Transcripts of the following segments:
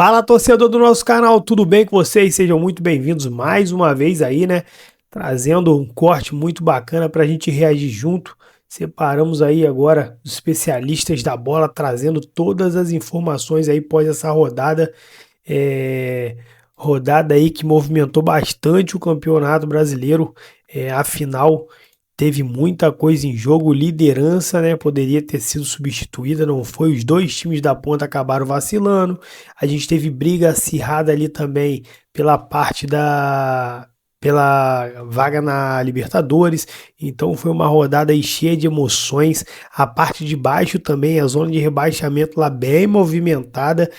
Fala, torcedor do nosso canal, tudo bem com vocês? Sejam muito bem-vindos mais uma vez aí, né? Trazendo um corte muito bacana para a gente reagir junto. Separamos aí agora os especialistas da bola, trazendo todas as informações aí após essa rodada. Rodada aí que movimentou bastante o Campeonato Brasileiro. Afinal, teve muita coisa em jogo, liderança, né? Poderia ter sido substituída, não foi. Os dois times da ponta acabaram vacilando. A gente teve briga acirrada ali também pela vaga na Libertadores. Então foi uma rodada aí cheia de emoções. A parte de baixo também, a zona de rebaixamento lá bem movimentada.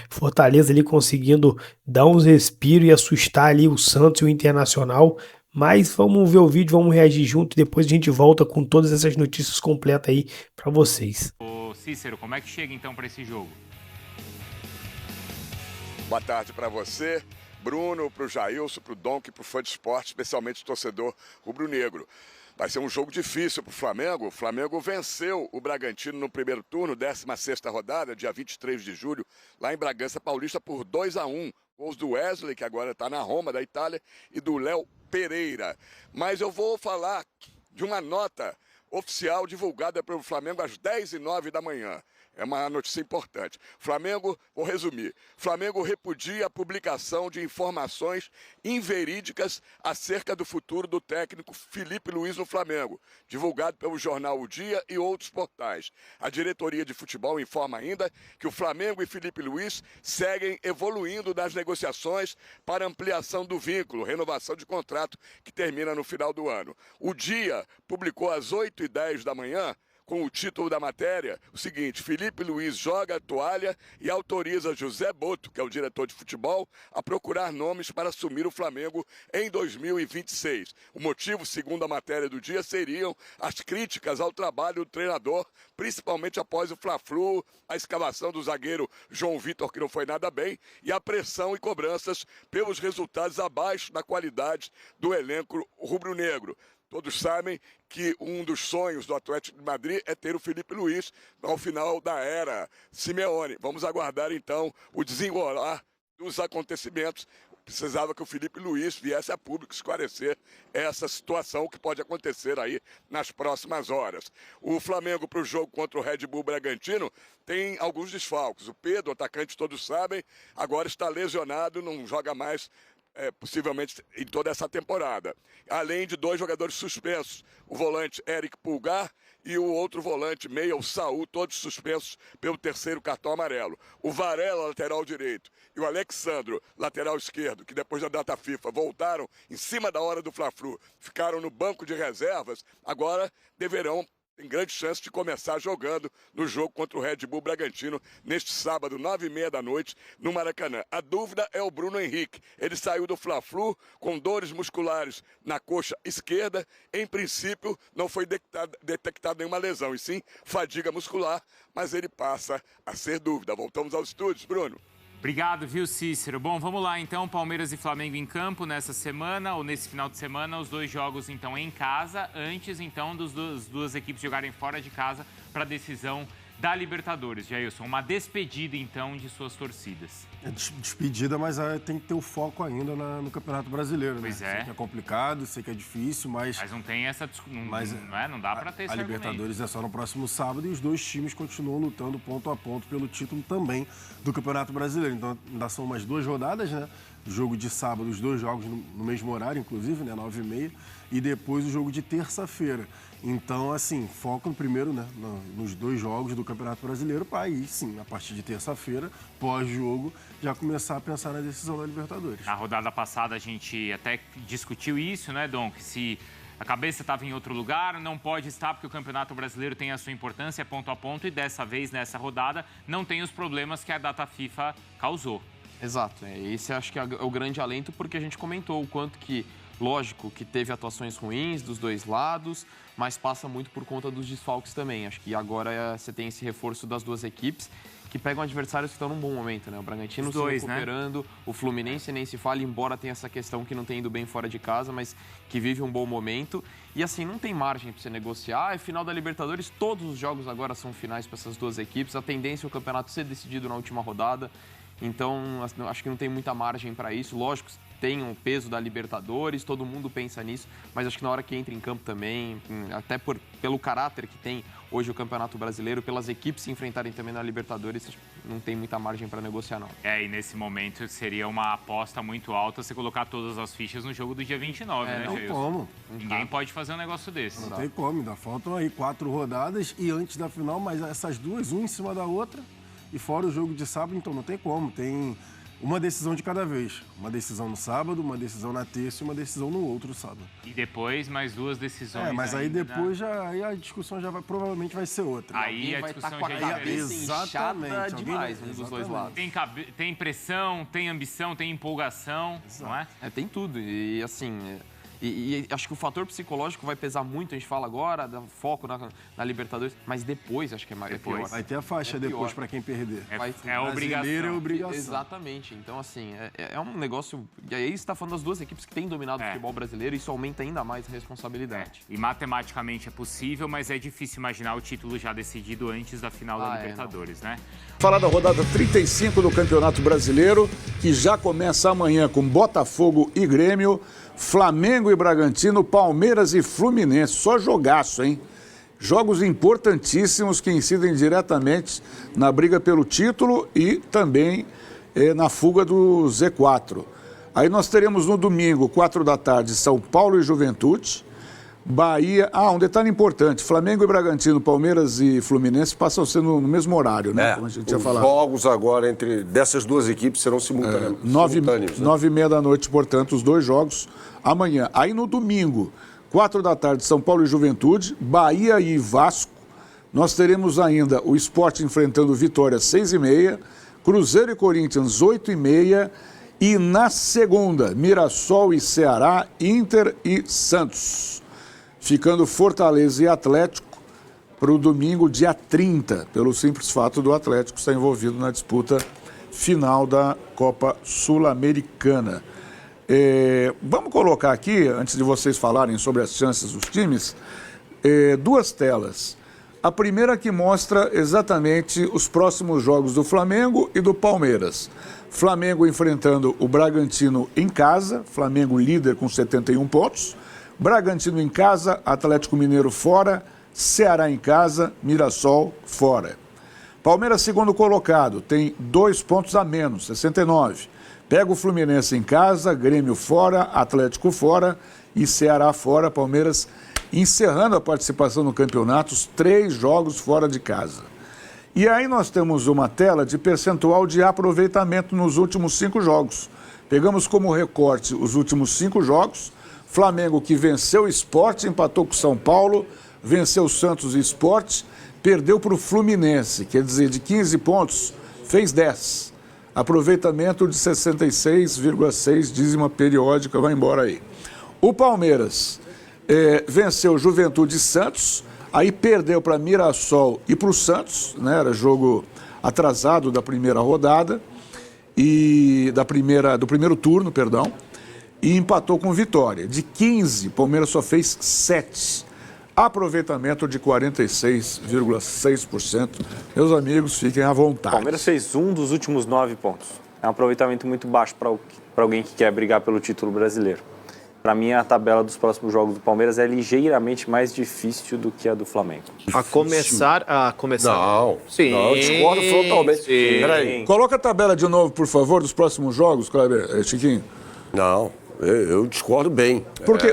Fortaleza ali conseguindo dar uns respiros e assustar ali o Santos e o Internacional. Mas vamos ver o vídeo, vamos reagir junto e depois a gente volta com todas essas notícias completas aí para vocês. Ô Cícero, como é que chega então para esse jogo? Boa tarde para você, Bruno, para o Jailson, para o Donk, para o fã de esporte, especialmente o torcedor rubro-negro. Vai ser um jogo difícil para o Flamengo. O Flamengo venceu o Bragantino no primeiro turno, 16ª rodada, dia 23 de julho, lá em Bragança Paulista, por 2-1. Gols do Wesley, que agora está na Roma, da Itália, e do Léo Pereira. Mas eu vou falar de uma nota oficial divulgada pelo Flamengo às 10h09 da manhã. É uma notícia importante. Flamengo, vou resumir. Flamengo repudia a publicação de informações inverídicas acerca do futuro do técnico Felipe Luiz no Flamengo, divulgado pelo jornal O Dia e outros portais. A diretoria de futebol informa ainda que o Flamengo e Felipe Luiz seguem evoluindo nas negociações para ampliação do vínculo, renovação de contrato que termina no final do ano. O Dia publicou às 8h10 da manhã, com o título da matéria, o seguinte: Felipe Luiz joga a toalha e autoriza José Boto, que é o diretor de futebol, a procurar nomes para assumir o Flamengo em 2026. O motivo, segundo a matéria do Dia, seriam as críticas ao trabalho do treinador, principalmente após o Fla-Flu, a escalação do zagueiro João Vitor, que não foi nada bem, e a pressão e cobranças pelos resultados abaixo da qualidade do elenco rubro-negro. Todos sabem que um dos sonhos do Atlético de Madrid é ter o Felipe Luiz ao final da era Simeone. Vamos aguardar, então, o desenrolar dos acontecimentos. Precisava que o Felipe Luiz viesse a público esclarecer essa situação que pode acontecer aí nas próximas horas. O Flamengo, para o jogo contra o Red Bull Bragantino, tem alguns desfalques. O Pedro, atacante, todos sabem, agora está lesionado, não joga mais possivelmente em toda essa temporada. Além de dois jogadores suspensos, o volante Eric Pulgar e o outro volante meia, o Saul, todos suspensos pelo terceiro cartão amarelo. O Varela, lateral direito, e o Alexandro, lateral esquerdo, que depois da data FIFA voltaram em cima da hora do Fla-Flu, ficaram no banco de reservas, agora deverão tem grande chance de começar jogando no jogo contra o Red Bull Bragantino neste sábado, 9h30 da noite, no Maracanã. A dúvida é o Bruno Henrique. Ele saiu do Fla-Flu com dores musculares na coxa esquerda. Em princípio, não foi detectada nenhuma lesão, e sim fadiga muscular, mas ele passa a ser dúvida. Voltamos aos estúdios, Bruno. Obrigado, viu, Cícero? Bom, vamos lá, então. Palmeiras e Flamengo em campo nessa semana, ou nesse final de semana. Os dois jogos, então, em casa. Antes, então, das duas equipes jogarem fora de casa para a decisão da Libertadores. Jailson, uma despedida, então, de suas torcidas. Despedida, mas tem que ter o foco ainda no Campeonato Brasileiro, pois né? Sei que é complicado, sei que é difícil, mas não tem essa... Não dá para ter esse A Libertadores é só no próximo sábado e os dois times continuam lutando ponto a ponto pelo título também do Campeonato Brasileiro. Então, ainda são umas duas rodadas, né? Jogo de sábado, os dois jogos no mesmo horário, inclusive, né? 9h30, e depois o jogo de terça-feira. Então, assim, foco no primeiro, né? Nos dois jogos do Campeonato Brasileiro, para aí, sim, a partir de terça-feira, pós-jogo, já começar a pensar na decisão da Libertadores. Na rodada passada a gente até discutiu isso, né, Dom? Que se a cabeça estava em outro lugar, não pode estar porque o Campeonato Brasileiro tem a sua importância, ponto a ponto, e dessa vez, nessa rodada, não tem os problemas que a data FIFA causou. Exato, esse acho que é o grande alento, porque a gente comentou o quanto que, lógico, que teve atuações ruins dos dois lados, mas passa muito por conta dos desfalques também. Acho que agora você tem esse reforço das duas equipes, que pegam adversários que estão num bom momento, né? O Bragantino se recuperando, né? O Fluminense nem se fala, embora tenha essa questão que não tem ido bem fora de casa, mas que vive um bom momento. E assim, não tem margem para você negociar. É final da Libertadores, todos os jogos agora são finais para essas duas equipes. A tendência é o campeonato ser decidido na última rodada. Então, acho que não tem muita margem para isso. Lógico, tem um peso da Libertadores, todo mundo pensa nisso, mas acho que na hora que entra em campo também, até pelo caráter que tem hoje o Campeonato Brasileiro, pelas equipes se enfrentarem também na Libertadores, não tem muita margem para negociar, não. E nesse momento seria uma aposta muito alta você colocar todas as fichas no jogo do dia 29, né, Não Jailson? como. Ninguém pode fazer um negócio desse. Não tem como, ainda faltam aí 4 rodadas e antes da final, mas essas duas, uma em cima da outra, e fora o jogo de sábado, então não tem como. Tem uma decisão de cada vez. Uma decisão no sábado, uma decisão na terça e uma decisão no outro sábado. E depois mais 2 decisões. Mas aí ainda, depois aí a discussão provavelmente vai ser outra. Aí a vai discussão estar com a já é cabeça diferente. Exatamente. inchada demais, um dos dois lados. Tem pressão, tem ambição, tem empolgação, não é? Tem tudo. E assim, e acho que o fator psicológico vai pesar muito. A gente fala agora, dá foco na Libertadores, mas depois acho que é pior. Vai ter a faixa depois para quem perder. É Brasileiro é obrigação. Exatamente. Então, assim, é um negócio... E aí você está falando das duas equipes que têm dominado o futebol brasileiro e isso aumenta ainda mais a responsabilidade. E matematicamente é possível, mas é difícil imaginar o título já decidido antes da final da Libertadores, né? Falar da rodada 35 do Campeonato Brasileiro, que já começa amanhã com Botafogo e Grêmio, Flamengo e Bragantino, Palmeiras e Fluminense. Só jogaço, hein? Jogos importantíssimos que incidem diretamente na briga pelo título e também na fuga do Z4. Aí nós teremos no domingo, 4 da tarde, São Paulo e Juventude. Bahia... um detalhe importante. Flamengo e Bragantino, Palmeiras e Fluminense passam a ser no mesmo horário, né? Como a gente tinha falado. Os jogos agora dessas duas equipes serão simultâneos. 9h30 da noite, portanto, os dois jogos amanhã. Aí no domingo, 4 da tarde, São Paulo e Juventude, Bahia e Vasco. Nós teremos ainda o Sport enfrentando Vitória, 6h30, Cruzeiro e Corinthians, 8h30. E na segunda, Mirassol e Ceará, Inter e Santos. Ficando Fortaleza e Atlético para o domingo, dia 30, pelo simples fato do Atlético estar envolvido na disputa final da Copa Sul-Americana. Vamos colocar aqui, antes de vocês falarem sobre as chances dos times, 2 telas. A primeira que mostra exatamente os próximos jogos do Flamengo e do Palmeiras. Flamengo enfrentando o Bragantino em casa, Flamengo líder com 71 pontos. Bragantino em casa, Atlético Mineiro fora, Ceará em casa, Mirassol fora. Palmeiras segundo colocado, tem 2 pontos a menos, 69. Pega o Fluminense em casa, Grêmio fora, Atlético fora e Ceará fora. Palmeiras encerrando a participação no campeonato, os 3 jogos fora de casa. E aí nós temos uma tela de percentual de aproveitamento nos últimos 5 jogos. Pegamos como recorte os últimos 5 jogos. Flamengo que venceu o Sport, empatou com o São Paulo, venceu o Santos e Sport, perdeu para o Fluminense, quer dizer, de 15 pontos, fez 10. Aproveitamento de 66,6, dízima periódica, vai embora aí. O Palmeiras venceu Juventude e Santos, aí perdeu para Mirassol e para o Santos, né? Era jogo atrasado da primeira rodada, e do primeiro turno, perdão. E empatou com Vitória. De 15, Palmeiras só fez 7. Aproveitamento de 46,6%. Meus amigos, fiquem à vontade. O Palmeiras fez 1 dos últimos 9 pontos. É um aproveitamento muito baixo para alguém que quer brigar pelo título brasileiro. Para mim, a tabela dos próximos jogos do Palmeiras é ligeiramente mais difícil do que a do Flamengo. A começar... Não, sim, não, eu discordo frontalmente. Peraí. Coloca a tabela de novo, por favor, dos próximos jogos, Kleber, Chiquinho. Não, eu discordo bem.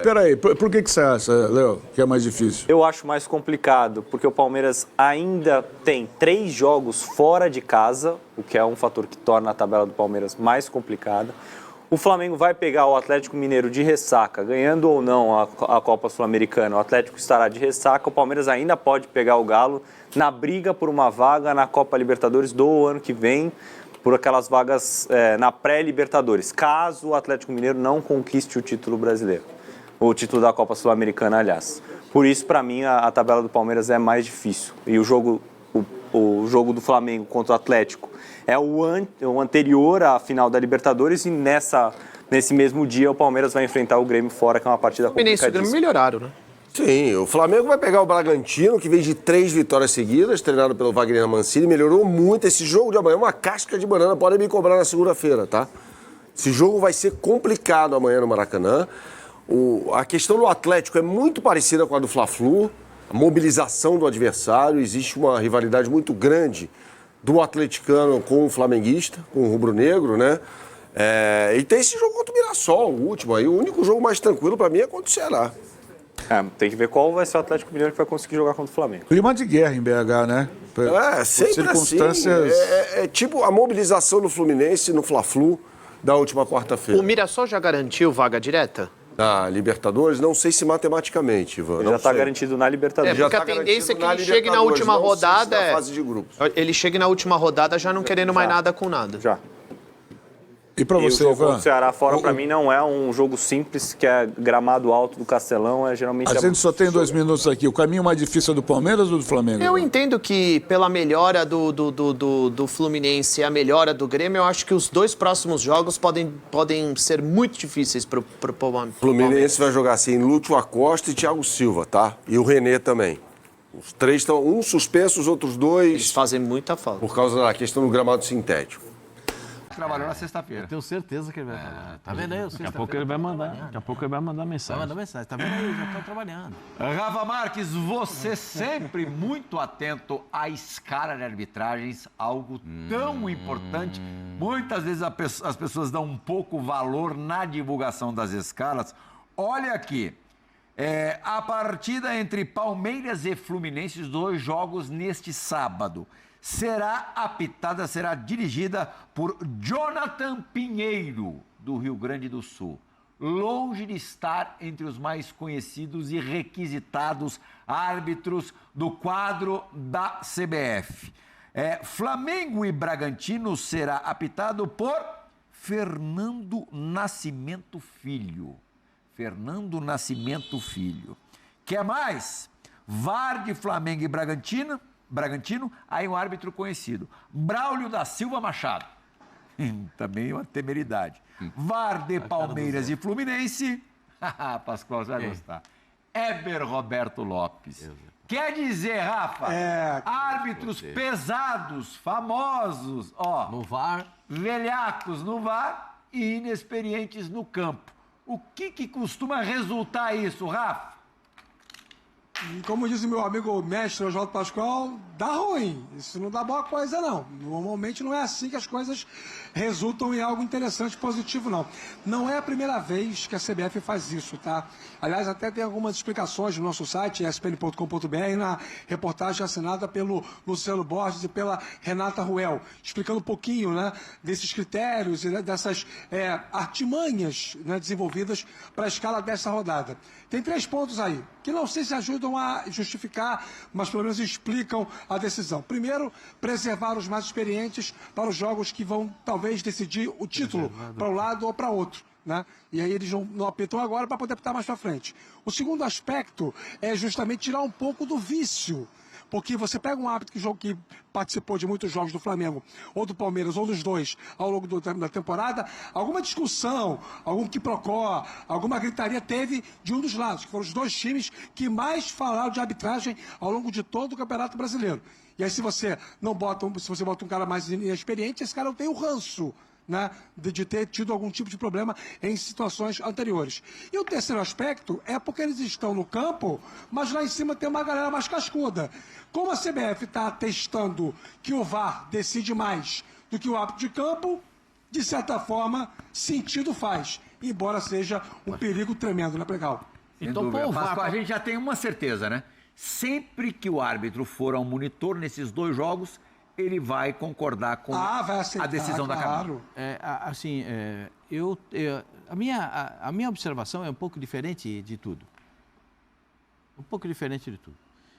Peraí, por que você acha, Léo, que é mais difícil? Eu acho mais complicado, porque o Palmeiras ainda tem 3 jogos fora de casa, o que é um fator que torna a tabela do Palmeiras mais complicada. O Flamengo vai pegar o Atlético Mineiro de ressaca, ganhando ou não a Copa Sul-Americana. O Atlético estará de ressaca, o Palmeiras ainda pode pegar o Galo na briga por uma vaga na Copa Libertadores do ano que vem, por aquelas vagas na pré-Libertadores, caso o Atlético Mineiro não conquiste o título brasileiro, o título da Copa Sul-Americana, aliás. Por isso, para mim, a tabela do Palmeiras é mais difícil. E o jogo do Flamengo contra o Atlético é o anterior à final da Libertadores e nesse mesmo dia o Palmeiras vai enfrentar o Grêmio fora, que é uma partida complicadíssima. O Grêmio melhoraram, né? Sim, o Flamengo vai pegar o Bragantino, que vem de 3 vitórias seguidas, treinado pelo Wagner Mancini, melhorou muito. Esse jogo de amanhã é uma casca de banana, podem me cobrar na segunda-feira, tá? Esse jogo vai ser complicado amanhã no Maracanã. A questão do Atlético é muito parecida com a do Fla-Flu, a mobilização do adversário, existe uma rivalidade muito grande do atleticano com o flamenguista, com o rubro-negro, né? E tem esse jogo contra o Mirassol, o último aí. O único jogo mais tranquilo para mim é contra o Ceará. Tem que ver qual vai ser o Atlético Mineiro que vai conseguir jogar contra o Flamengo. Clima de guerra em BH, né? Sempre circunstâncias... assim. É tipo a mobilização do Fluminense no Fla-Flu da última quarta-feira. O Mirassol já garantiu vaga direta? Na Libertadores, não sei se matematicamente, Ivan. Ele já está garantido na Libertadores. Porque a tendência é que ele chegue na última rodada. Fase de grupos. Ele chegue na última rodada já não querendo mais nada com nada. Já. E para você, o jogo Ivan? contra o Ceará fora, para mim, não é um jogo simples, que é gramado alto do Castelão, geralmente... A gente só tem 2 minutos aqui. O caminho mais difícil é do Palmeiras ou do Flamengo? Eu entendo que pela melhora do Fluminense e a melhora do Grêmio, eu acho que os 2 próximos jogos podem ser muito difíceis pro Palmeiras. O Fluminense vai jogar assim, Lúcio Acosta e Thiago Silva, tá? E o René também. Os 3 estão, um suspenso, os outros 2... Eles fazem muita falta. Por causa da questão do gramado sintético. Trabalhou na sexta-feira. Eu tenho certeza que ele vai trabalhar. Tá vendo aí? Daqui a pouco ele vai mandar. Daqui a pouco ele vai mandar mensagem. Vai mandar mensagem. Tá vendo aí? Já estão trabalhando. Rafa Marques, você sempre muito atento à escala de arbitragens, algo tão importante. Muitas vezes as pessoas dão um pouco valor na divulgação das escalas. Olha aqui. A partida entre Palmeiras e Fluminense, os 2 jogos neste sábado. Será dirigida por Jonathan Pinheiro, do Rio Grande do Sul. Longe de estar entre os mais conhecidos e requisitados árbitros do quadro da CBF. Flamengo e Bragantino será apitado por Fernando Nascimento Filho. Fernando Nascimento Filho. Quer mais? VAR de Flamengo e Bragantino, aí um árbitro conhecido. Braulio da Silva Machado. Também uma temeridade. VAR de Palmeiras e Fluminense. Pascoal, você vai gostar. Eber Roberto Lopes. Quer dizer, Rafa, árbitros pesados, famosos, no VAR, velhacos no VAR e inexperientes no campo. O que costuma resultar isso, Rafa? E como diz o meu amigo mestre Oswaldo Pascoal, dá ruim. Isso não dá boa coisa, não. Normalmente não é assim que as coisas resultam em algo interessante, positivo, não. Não é a primeira vez que a CBF faz isso, tá? Aliás, até tem algumas explicações no nosso site, espn.com.br, na reportagem assinada pelo Luciano Borges e pela Renata Ruel, explicando um pouquinho, né, desses critérios e dessas artimanhas, né, desenvolvidas para a escala dessa rodada. Tem 3 pontos aí, que não sei se ajudam a justificar, mas pelo menos explicam a decisão. Primeiro, preservar os mais experientes para os jogos que vão talvez decidir o título para um lado ou para outro, né? E aí eles não apitam agora para poder apitar mais para frente. O segundo aspecto é justamente tirar um pouco do vício. Porque você pega um árbitro que participou de muitos jogos do Flamengo, ou do Palmeiras, ou dos 2, ao longo da temporada, alguma discussão, algum quiprocó, alguma gritaria teve de um dos lados, que foram os 2 times que mais falaram de arbitragem ao longo de todo o Campeonato Brasileiro. E aí se você bota um cara mais inexperiente, esse cara não tem o ranço, né, de ter tido algum tipo de problema em situações anteriores. E o terceiro aspecto é porque eles estão no campo, mas lá em cima tem uma galera mais cascuda. Como a CBF está testando que o VAR decide mais do que o árbitro de campo, de certa forma, sentido faz, embora seja um perigo tremendo, né, Pregal? Então, a gente já tem uma certeza, né? Sempre que o árbitro for ao monitor nesses 2 jogos, ele vai concordar com vai aceitar, a decisão da Câmara. A minha observação é um pouco diferente de tudo.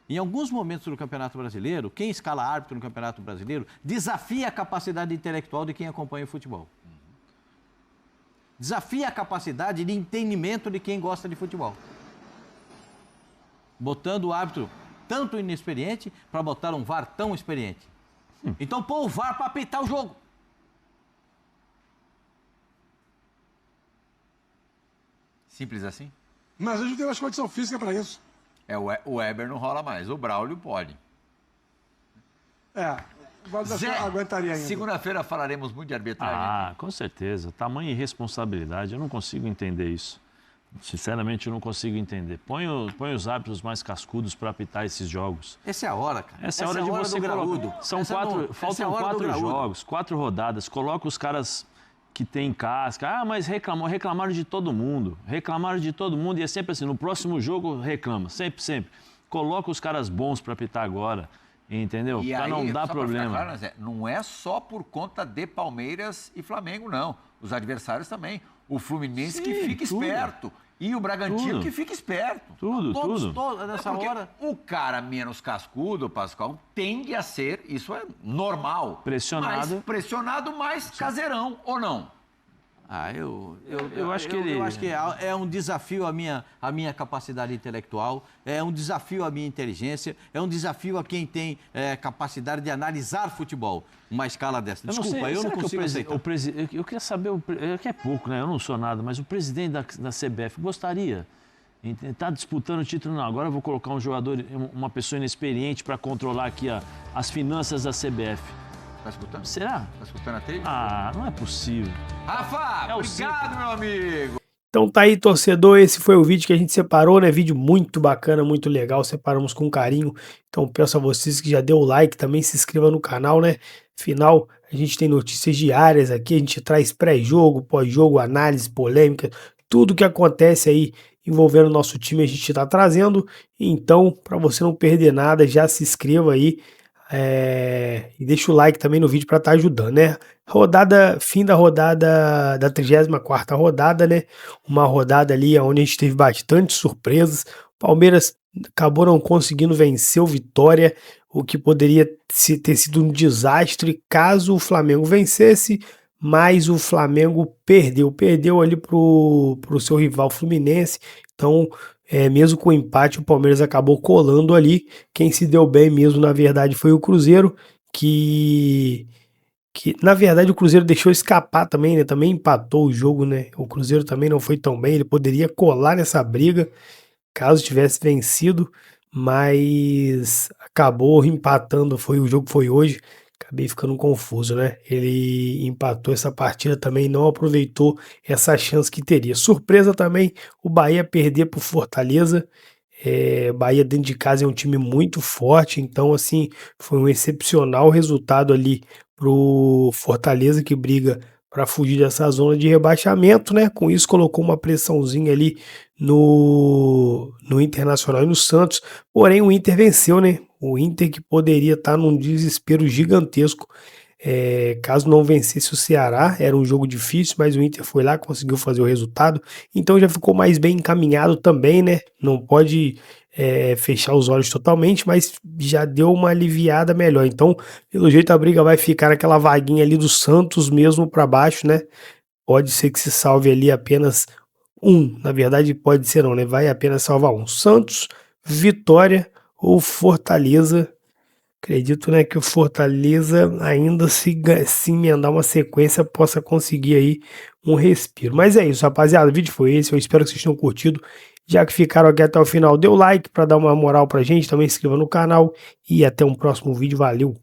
Em alguns momentos do Campeonato Brasileiro, quem escala árbitro no Campeonato Brasileiro desafia a capacidade intelectual de quem acompanha o futebol. Desafia a capacidade de entendimento de quem gosta de futebol. Botando o árbitro tanto inexperiente para botar um VAR tão experiente. Então pô o VAR para apitar o jogo. Simples assim? Mas a gente tem uma condição física para isso. O Weber não rola mais, o Braulio pode. O Valdez aguentaria ainda. Segunda-feira falaremos muito de arbitragem. Com certeza. Tamanha irresponsabilidade, eu não consigo entender isso. Sinceramente, eu não consigo entender. Põe os árbitros mais cascudos para apitar esses jogos. Essa é a hora, cara. Essa é a hora de você colocar. Faltam 4 jogos, 4 rodadas. Coloca os caras que tem casca. Mas reclamaram de todo mundo. Reclamaram de todo mundo e é sempre assim, no próximo jogo reclama, sempre. Coloca os caras bons para apitar agora, entendeu? Para não dar problema. Claro, não é só por conta de Palmeiras e Flamengo, não. Os adversários também. O Fluminense que fica esperto. E o Bragantino que fica esperto. Tudo. Nessa hora. O cara menos cascudo, Pascoal, tende a ser, isso é normal. Pressionado. Mais caseirão, ou não? Eu acho que é um desafio à minha capacidade intelectual, é um desafio à minha inteligência, é um desafio a quem tem capacidade de analisar futebol. Uma escala dessa. Desculpa, eu não consigo aceitar. Eu queria saber, que é pouco, né? Eu não sou nada, mas o presidente da CBF gostaria. Está disputando o título, não. Agora eu vou colocar um jogador, uma pessoa inexperiente para controlar aqui as finanças da CBF. Tá escutando? Será? Tá escutando a trilha? Não é possível. Rafa, obrigado, meu amigo. Então tá aí, torcedor, esse foi o vídeo que a gente separou, né? Vídeo muito bacana, muito legal, separamos com carinho. Então peço a vocês que já deu o like, também se inscreva no canal, né? Afinal, a gente tem notícias diárias aqui, a gente traz pré-jogo, pós-jogo, análise, polêmica, tudo que acontece aí envolvendo o nosso time a gente tá trazendo. Então, para você não perder nada, já se inscreva aí. E deixa o like também no vídeo para estar ajudando, né? Fim da rodada da 34ª rodada, né? Uma rodada ali onde a gente teve bastante surpresas. O Palmeiras acabou não conseguindo vencer o Vitória, o que poderia ter sido um desastre caso o Flamengo vencesse, mas o Flamengo perdeu ali pro seu rival Fluminense. Então, mesmo com o empate, o Palmeiras acabou colando ali. Quem se deu bem mesmo, na verdade, foi o Cruzeiro, que na verdade o Cruzeiro deixou escapar também, né? Também empatou o jogo, né? O Cruzeiro também não foi tão bem, ele poderia colar nessa briga caso tivesse vencido, mas acabou empatando. O jogo foi hoje. Acabei ficando confuso, né? Ele empatou essa partida também, não aproveitou essa chance que teria. Surpresa também, o Bahia perder para o Fortaleza. Bahia dentro de casa é um time muito forte, então assim, foi um excepcional resultado ali pro Fortaleza, que briga para fugir dessa zona de rebaixamento, né? Com isso colocou uma pressãozinha ali no Internacional e no Santos, porém o Inter venceu, né? O Inter que poderia estar num desespero gigantesco caso não vencesse o Ceará. Era um jogo difícil, mas o Inter foi lá, conseguiu fazer o resultado, então já ficou mais bem encaminhado também, né? Não pode fechar os olhos totalmente, mas já deu uma aliviada melhor. Então, pelo jeito, a briga vai ficar naquela vaguinha ali do Santos mesmo para baixo, né? Pode ser que se salve ali apenas na verdade pode ser não, né? Vai apenas salvar Santos, Vitória ou Fortaleza. Acredito, né, que o Fortaleza ainda se emendar uma sequência possa conseguir aí um respiro. Mas é isso, rapaziada, o vídeo foi esse, eu espero que vocês tenham curtido. Já que ficaram aqui até o final, dê o like para dar uma moral pra gente, também se inscreva no canal e até um próximo vídeo, valeu!